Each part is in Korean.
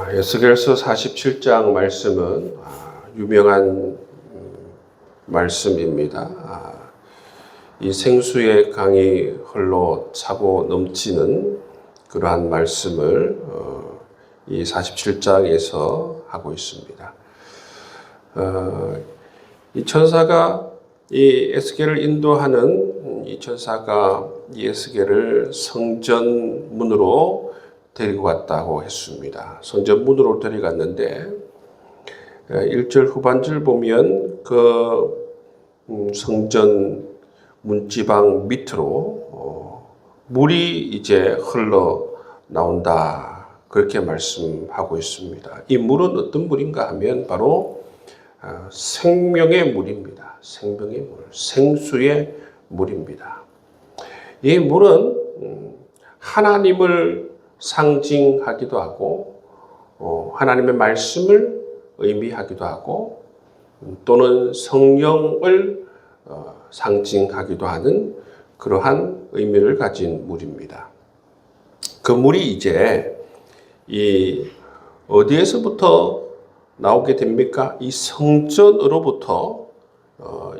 에스겔서 47장 말씀은 유명한 말씀입니다. 이 생수의 강이 흘러 차고 넘치는 그러한 말씀을 이 47장에서 하고 있습니다. 이 천사가 이 에스겔을 인도하는 이 천사가 이 에스겔을 성전 문으로 데리고 갔다고 했습니다. 성전 문으로 데려갔는데 1절 후반절 보면 그 성전 문지방 밑으로 물이 이제 흘러 나온다, 그렇게 말씀하고 있습니다. 이 물은 어떤 물인가 하면 바로 생명의 물입니다. 생명의 물, 생수의 물입니다. 이 물은 하나님을 상징하기도 하고 하나님의 말씀을 의미하기도 하고 또는 성령을 상징하기도 하는 그러한 의미를 가진 물입니다. 그 물이 이제 이 어디에서부터 나오게 됩니까? 이 성전으로부터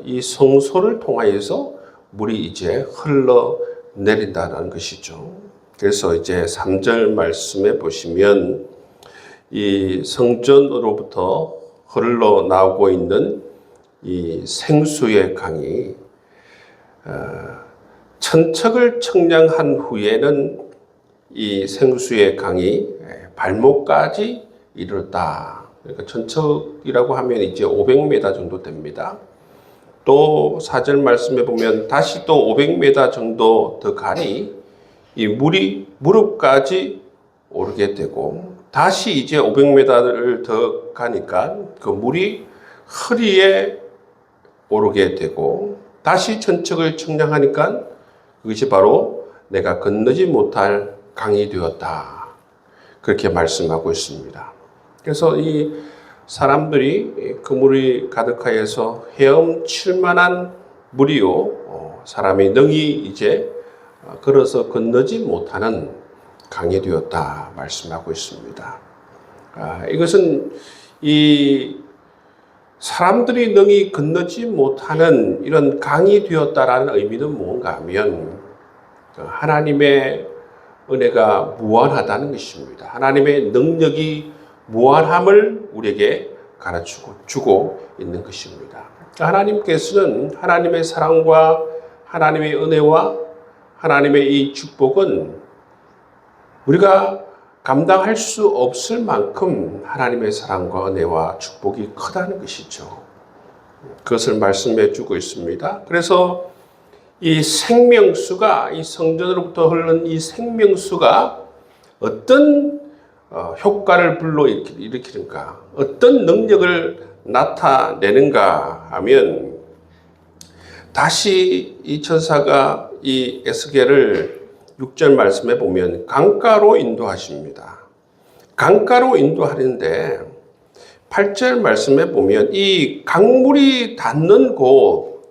이 성소를 통하여서 물이 이제 흘러내린다는 것이죠. 그래서 이제 3절 말씀에 보시면 이 성전으로부터 흘러나오고 있는 이 생수의 강이 천척을 청량한 후에는 이 생수의 강이 발목까지 이르렀다. 그러니까 천척이라고 하면 이제 500m 정도 됩니다. 또 4절 말씀에 보면 다시 또 500m 정도 더 가니 이 물이 무릎까지 오르게 되고 다시 이제 500m를 더 가니까 그 물이 허리에 오르게 되고 다시 천척을 청량하니까 그것이 바로 내가 건너지 못할 강이 되었다, 그렇게 말씀하고 있습니다. 그래서 이 사람들이 그 물이 가득하여서 헤엄칠 만한 물이요, 사람이 능히 이제 걸어서 건너지 못하는 강이 되었다 말씀하고 있습니다. 이것은 이 사람들이 능히 건너지 못하는 이런 강이 되었다라는 의미는 뭔가 하면 하나님의 은혜가 무한하다는 것입니다. 하나님의 능력이 무한함을 우리에게 가르치고 있는 것입니다. 하나님께서는 하나님의 사랑과 하나님의 은혜와 하나님의 이 축복은 우리가 감당할 수 없을 만큼 하나님의 사랑과 은혜와 축복이 크다는 것이죠. 그것을 말씀해 주고 있습니다. 그래서 이 생명수가, 이 성전으로부터 흐르는 이 생명수가 어떤 효과를 불러일으키는가, 어떤 능력을 나타내는가 하면 다시 이 천사가 이 에스겔을 6절 말씀에 보면 강가로 인도하십니다. 강가로 인도하는데 8절 말씀에 보면 이 강물이 닿는 곳,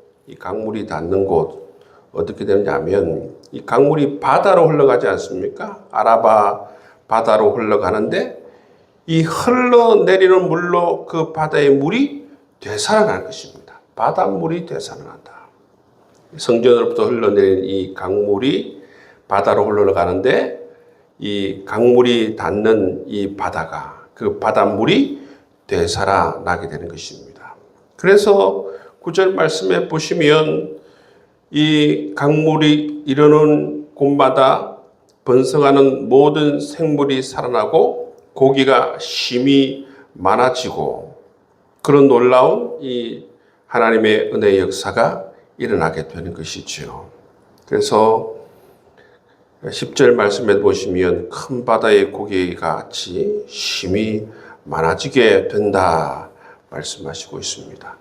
어떻게 되느냐 하면 이 강물이 바다로 흘러가지 않습니까? 아라바 바다로 흘러가는데 이 흘러내리는 물로 그 바다의 물이 되살아날 것입니다. 바닷물이 되살아난다. 성전으로부터 흘러내린 이 강물이 바다로 흘러가는데 이 강물이 닿는 이 바다가, 그 바닷물이 되살아나게 되는 것입니다. 그래서 9절 말씀에 보시면 이 강물이 이르는 곳마다 번성하는 모든 생물이 살아나고 고기가 심히 많아지고 그런 놀라운 이 하나님의 은혜의 역사가 일어나게 되는 것이지요. 그래서 10절 말씀에 보시면 큰 바다의 고기가 같이 심히 많아지게 된다 말씀하시고 있습니다.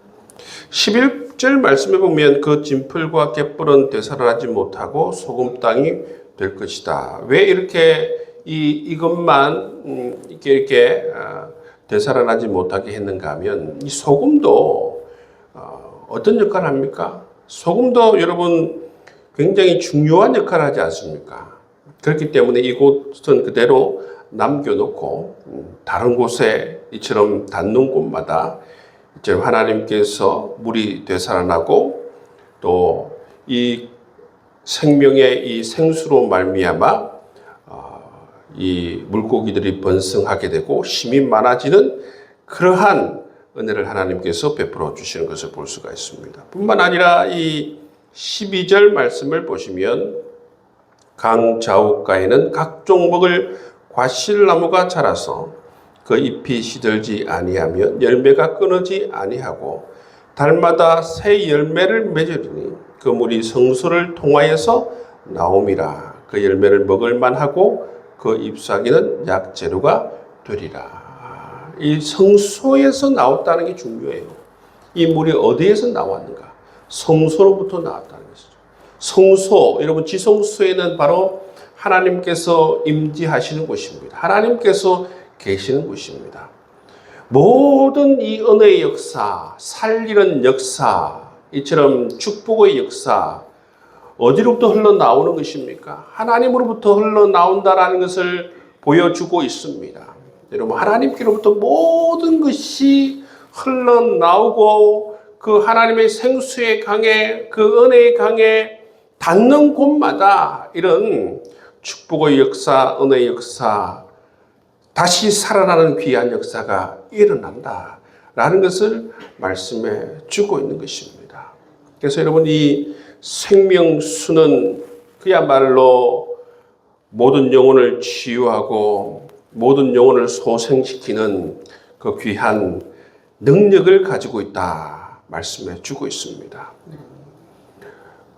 11절 말씀에 보면 그 진풀과 갯벌은 되살아나지 못하고 소금 땅이 될 것이다. 왜 이렇게 이것만 이렇게 되살아나지 못하게 했는가 하면 이 소금도 어떤 역할을 합니까? 소금도 여러분 굉장히 중요한 역할을 하지 않습니까? 그렇기 때문에 이곳은 그대로 남겨놓고 다른 곳에 이처럼 닿는 곳마다 이처럼 하나님께서 물이 되살아나고 또 이 생명의 이 생수로 말미암아 이 물고기들이 번성하게 되고 힘이 많아지는 그러한 은혜를 하나님께서 베풀어 주시는 것을 볼 수가 있습니다. 뿐만 아니라 이 12절 말씀을 보시면 강 좌우가에는 각종 먹을 과실나무가 자라서 그 잎이 시들지 아니하며 열매가 끊어지 아니하고 달마다 새 열매를 맺으리니 그 물이 성소를 통하여서 나옴이라. 그 열매를 먹을 만하고 그 잎사귀는 약재료가 되리라. 이 성소에서 나왔다는 게 중요해요. 이 물이 어디에서 나왔는가? 성소로부터 나왔다는 것이죠. 성소, 여러분 지성소에는 바로 하나님께서 임재하시는 곳입니다. 하나님께서 계시는 곳입니다. 모든 이 은혜의 역사, 살리는 역사, 이처럼 축복의 역사 어디로부터 흘러나오는 것입니까? 하나님으로부터 흘러나온다라는 것을 보여주고 있습니다. 여러분 하나님께로부터 모든 것이 흘러나오고 그 하나님의 생수의 강에 그 은혜의 강에 닿는 곳마다 이런 축복의 역사, 은혜의 역사, 다시 살아나는 귀한 역사가 일어난다라는 것을 말씀해 주고 있는 것입니다. 그래서 여러분 이 생명수는 그야말로 모든 영혼을 치유하고 모든 영혼을 소생시키는 그 귀한 능력을 가지고 있다 말씀해 주고 있습니다.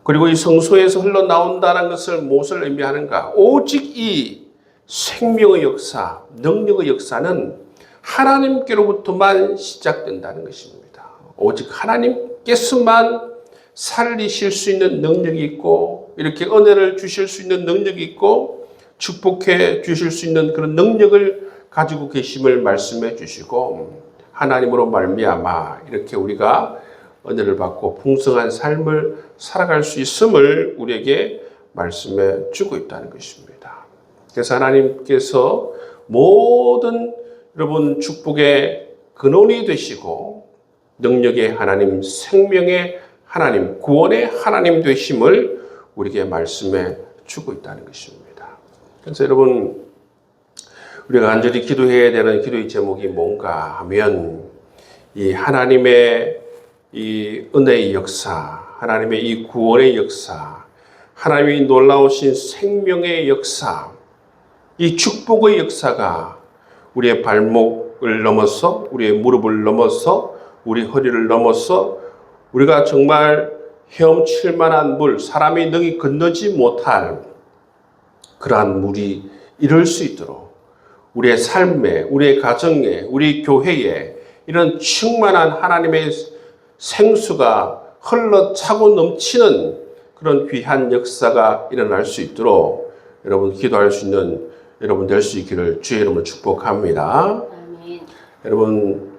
그리고 이 성소에서 흘러나온다는 것을 무엇을 의미하는가? 오직 이 생명의 역사, 능력의 역사는 하나님께로부터만 시작된다는 것입니다. 오직 하나님께서만 살리실 수 있는 능력이 있고 이렇게 은혜를 주실 수 있는 능력이 있고 축복해 주실 수 있는 그런 능력을 가지고 계심을 말씀해 주시고 하나님으로 말미암아 이렇게 우리가 은혜를 받고 풍성한 삶을 살아갈 수 있음을 우리에게 말씀해 주고 있다는 것입니다. 그래서 하나님께서 모든 여러분 축복의 근원이 되시고 능력의 하나님, 생명의 하나님, 구원의 하나님 되심을 우리에게 말씀해 주고 있다는 것입니다. 그래서 여러분 우리가 간절히 기도해야 되는 기도의 제목이 뭔가 하면 이 하나님의 이 은혜의 역사, 하나님의 이 구원의 역사, 하나님의 놀라우신 생명의 역사, 이 축복의 역사가 우리의 발목을 넘어서 우리의 무릎을 넘어서 우리 허리를 넘어서 우리가 정말 헤엄칠 만한 물, 사람이 능히 건너지 못할 그러한 물이 이룰 수 있도록 우리의 삶에, 우리의 가정에, 우리 교회에 이런 충만한 하나님의 생수가 흘러차고 넘치는 그런 귀한 역사가 일어날 수 있도록 여러분 기도할 수 있는 여러분 될 수 있기를 주의 이름으로 축복합니다. 아멘. 여러분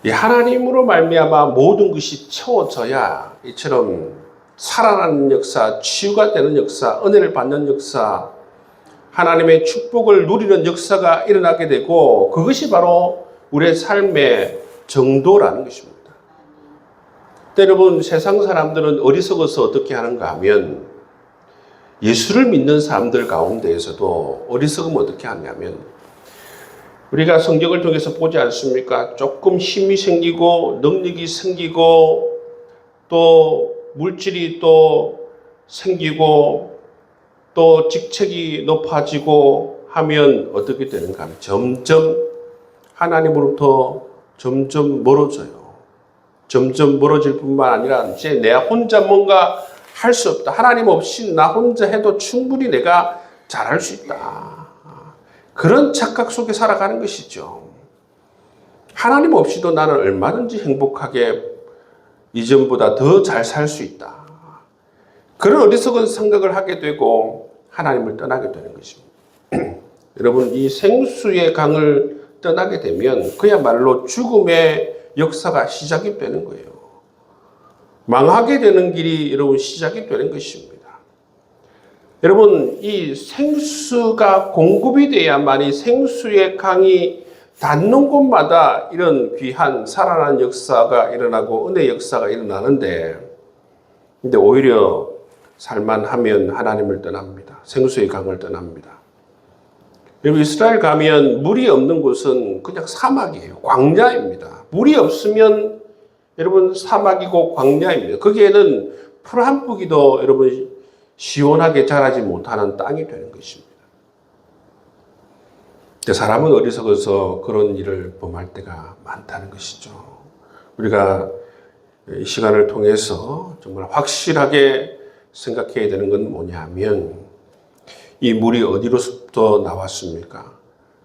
이 하나님으로 말미암아 모든 것이 채워져야 이처럼 살아나는 역사, 치유가 되는 역사, 은혜를 받는 역사, 하나님의 축복을 누리는 역사가 일어나게 되고 그것이 바로 우리의 삶의 정도라는 것입니다. 여러분 세상 사람들은 어리석어서 어떻게 하는가 하면 예수를 믿는 사람들 가운데에서도 어리석으면 어떻게 하냐면 우리가 성경을 통해서 보지 않습니까? 조금 힘이 생기고 능력이 생기고 또 물질이 또 생기고 또 직책이 높아지고 하면 어떻게 되는가 하면 점점 하나님으로부터 점점 멀어져요. 점점 멀어질 뿐만 아니라 이제 내 혼자 뭔가 할 수 없다. 하나님 없이 나 혼자 해도 충분히 내가 잘할 수 있다. 그런 착각 속에 살아가는 것이죠. 하나님 없이도 나는 얼마든지 행복하게 이전보다 더 잘 살 수 있다. 그런 어리석은 생각을 하게 되고 하나님을 떠나게 되는 것입니다. 여러분 이 생수의 강을 떠나게 되면 그야말로 죽음의 역사가 시작이 되는 거예요. 망하게 되는 길이 여러분 시작이 되는 것입니다. 여러분, 이 생수가 공급이 돼야만 이 생수의 강이 닿는 곳마다 이런 귀한 살아난 역사가 일어나고 은혜 역사가 일어나는데, 근데 오히려 살만하면 하나님을 떠납니다. 생수의 강을 떠납니다. 여러분, 이스라엘 가면 물이 없는 곳은 그냥 사막이에요. 광야입니다. 물이 없으면 여러분 사막이고 광야입니다. 거기에는 풀 한 뿌기도 여러분 시원하게 자라지 못하는 땅이 되는 것입니다. 사람은 어리석어서 그런 일을 범할 때가 많다는 것이죠. 우리가 이 시간을 통해서 정말 확실하게 생각해야 되는 건 뭐냐면, 이 물이 어디로부터 나왔습니까?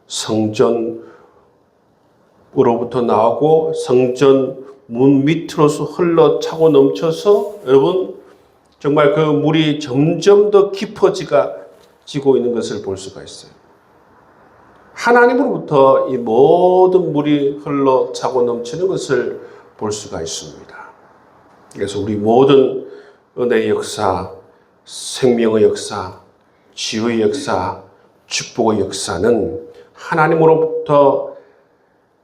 성전으로부터 나오고 성전 문 밑으로서 흘러 차고 넘쳐서 여러분 정말 그 물이 점점 더 깊어지고 있는 것을 볼 수가 있어요. 하나님으로부터 이 모든 물이 흘러 차고 넘치는 것을 볼 수가 있습니다. 그래서 우리 모든 은혜의 역사, 생명의 역사, 지혜의 역사, 축복의 역사는 하나님으로부터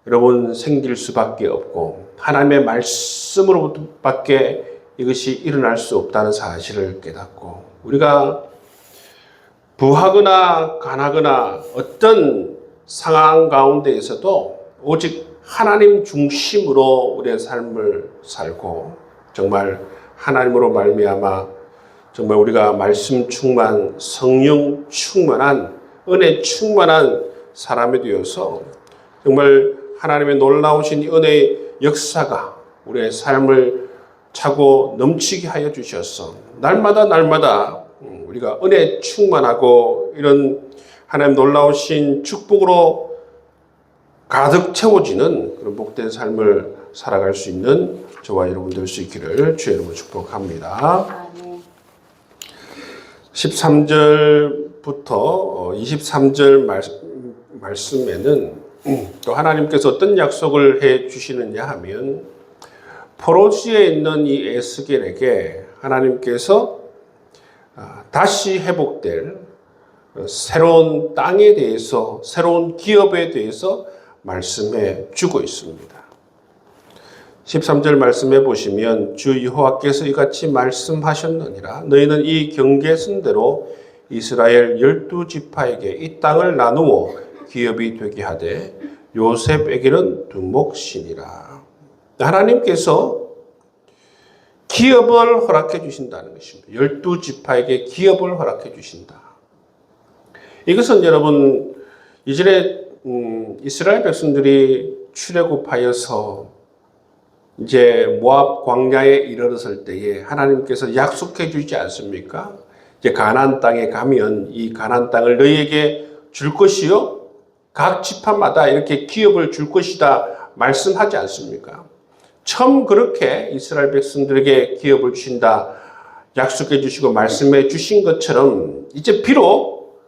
여러분 생길 수밖에 없고 하나님의 말씀으로부터밖에 이것이 일어날 수 없다는 사실을 깨닫고, 우리가 부하거나 가나거나 어떤 상황 가운데에서도 오직 하나님 중심으로 우리의 삶을 살고 정말 하나님으로 말미암아 정말 우리가 말씀 충만, 성령 충만한, 은혜 충만한 사람이 되어서 정말 하나님의 놀라우신 은혜의 역사가 우리의 삶을 차고 넘치게 하여 주셔서 날마다 우리가 은혜 충만하고 이런 하나님 놀라우신 축복으로 가득 채워지는 그런 복된 삶을 살아갈 수 있는 저와 여러분 될 수 있기를 주의 이름으로 축복합니다. 13절부터 23절 말씀에는 또 하나님께서 어떤 약속을 해 주시느냐 하면, 포로지에 있는 이 에스겔에게 하나님께서 다시 회복될 새로운 땅에 대해서, 새로운 기업에 대해서 말씀해 주고 있습니다. 13절 말씀해 보시면, 주 여호와께서 이같이 말씀하셨느니라. 너희는 이 경계선대로 이스라엘 12지파에게 이 땅을 나누어 기업이 되게 하되 요셉에게는 두목시니라. 하나님께서 기업을 허락해 주신다는 것입니다. 12지파에게 기업을 허락해 주신다. 이것은 여러분 이전에 이스라엘 백성들이 출애굽하여서 이제 모압 광야에 이르렀을 때에 하나님께서 약속해 주지 않습니까? 이제 가나안 땅에 가면 이 가나안 땅을 너희에게 줄 것이요 각 지파마다 이렇게 기업을 줄 것이다 말씀하지 않습니까? 처음 그렇게 이스라엘 백성들에게 기업을 주신다 약속해 주시고 말씀해 주신 것처럼, 이제 비록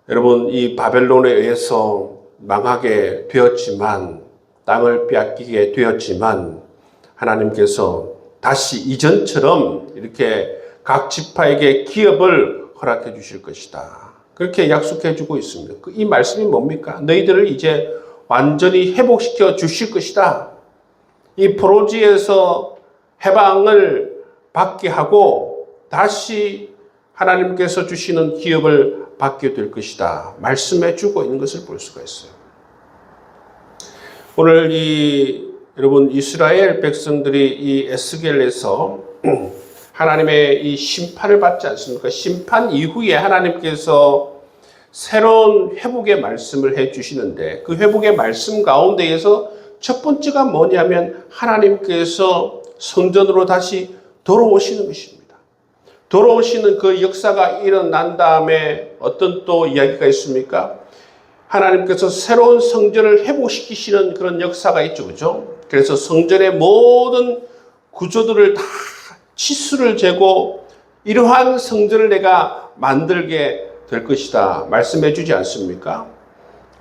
여러분 이 바벨론에 의해서 망하게 되었지만, 땅을 빼앗기게 되었지만 하나님께서 다시 이전처럼 이렇게 각 지파에게 기업을 허락해 주실 것이다. 그렇게 약속해 주고 있습니다. 이 말씀이 뭡니까? 너희들을 이제 완전히 회복시켜 주실 것이다. 이 포로지에서 해방을 받게 하고 다시 하나님께서 주시는 기업을 받게 될 것이다. 말씀해 주고 있는 것을 볼 수가 있어요. 오늘 여러분 이스라엘 백성들이 이 에스겔에서 하나님의 이 심판을 받지 않습니까? 심판 이후에 하나님께서 새로운 회복의 말씀을 해 주시는데, 그 회복의 말씀 가운데에서 첫 번째가 뭐냐면 하나님께서 성전으로 다시 돌아오시는 것입니다. 돌아오시는 그 역사가 일어난 다음에 어떤 또 이야기가 있습니까? 하나님께서 새로운 성전을 회복시키시는 그런 역사가 있죠. 그죠? 그래서 성전의 모든 구조들을 다 치수를 재고 이러한 성전을 내가 만들게 될 것이다 말씀해 주지 않습니까?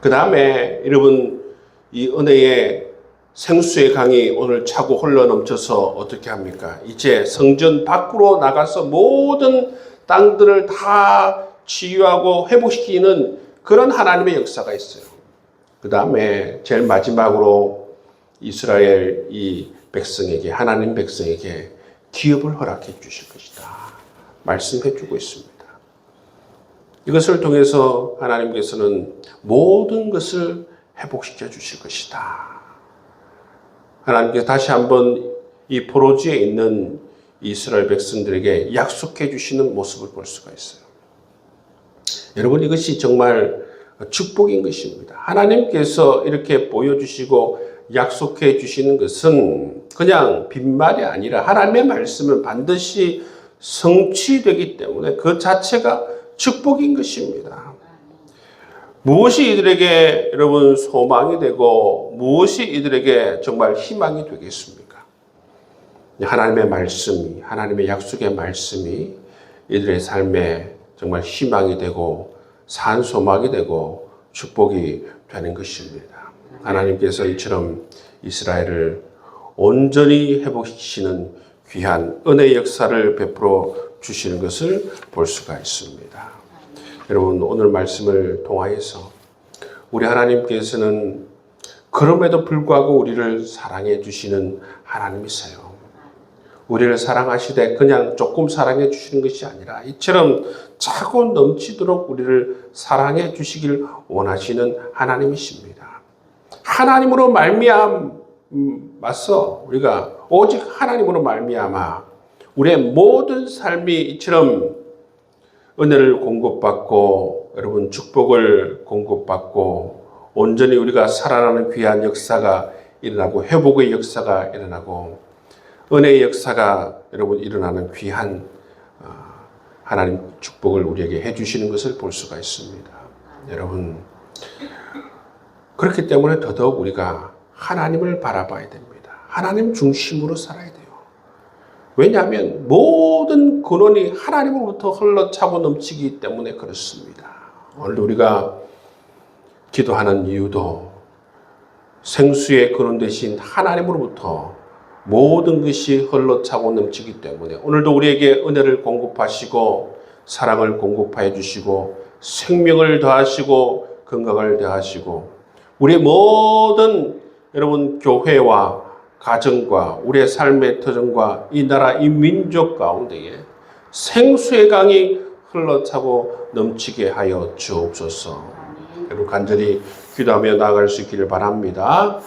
그 다음에 여러분 이 은혜의 생수의 강이 오늘 차고 흘러 넘쳐서 어떻게 합니까? 이제 성전 밖으로 나가서 모든 땅들을 다 치유하고 회복시키는 그런 하나님의 역사가 있어요. 그 다음에 제일 마지막으로 이스라엘 이 백성에게, 하나님 백성에게 기업을 허락해 주실 것이다 말씀해 주고 있습니다. 이것을 통해서 하나님께서는 모든 것을 회복시켜 주실 것이다. 하나님께서 다시 한번 이 포로지에 있는 이스라엘 백성들에게 약속해 주시는 모습을 볼 수가 있어요. 여러분, 이것이 정말 축복인 것입니다. 하나님께서 이렇게 보여주시고 약속해 주시는 것은 그냥 빈말이 아니라 하나님의 말씀은 반드시 성취되기 때문에 그 자체가 축복인 것입니다. 무엇이 이들에게 여러분 소망이 되고 무엇이 이들에게 정말 희망이 되겠습니까? 하나님의 말씀이, 하나님의 약속의 말씀이 이들의 삶에 정말 희망이 되고 산 소망이 되고 축복이 되는 것입니다. 하나님께서 이처럼 이스라엘을 온전히 회복시키시는 귀한 은혜의 역사를 베풀어 주시는 것을 볼 수가 있습니다. 여러분, 오늘 말씀을 통하여서 우리 하나님께서는 그럼에도 불구하고 우리를 사랑해 주시는 하나님이세요. 우리를 사랑하시되 그냥 조금 사랑해 주시는 것이 아니라 이처럼 차고 넘치도록 우리를 사랑해 주시길 원하시는 하나님이십니다. 하나님으로 말미암아서 우리가 오직 하나님으로 말미암아 우리의 모든 삶이 이처럼 은혜를 공급받고 여러분 축복을 공급받고 온전히 우리가 살아나는 귀한 역사가 일어나고 회복의 역사가 일어나고 은혜의 역사가 여러분 일어나는 귀한 하나님 축복을 우리에게 해주시는 것을 볼 수가 있습니다. 여러분, 그렇기 때문에 더더욱 우리가 하나님을 바라봐야 됩니다. 하나님 중심으로 살아야 돼요. 왜냐하면 모든 근원이 하나님으로부터 흘러차고 넘치기 때문에 그렇습니다. 오늘 우리가 기도하는 이유도 생수의 근원 되신 하나님으로부터 모든 것이 흘러차고 넘치기 때문에 오늘도 우리에게 은혜를 공급하시고 사랑을 공급하여 주시고 생명을 더하시고 건강을 더하시고 우리의 모든 여러분 교회와 가정과 우리의 삶의 터전과 이 나라 이 민족 가운데에 생수의 강이 흘러차고 넘치게 하여 주옵소서. 여러분 간절히 기도하며 나아갈 수 있기를 바랍니다.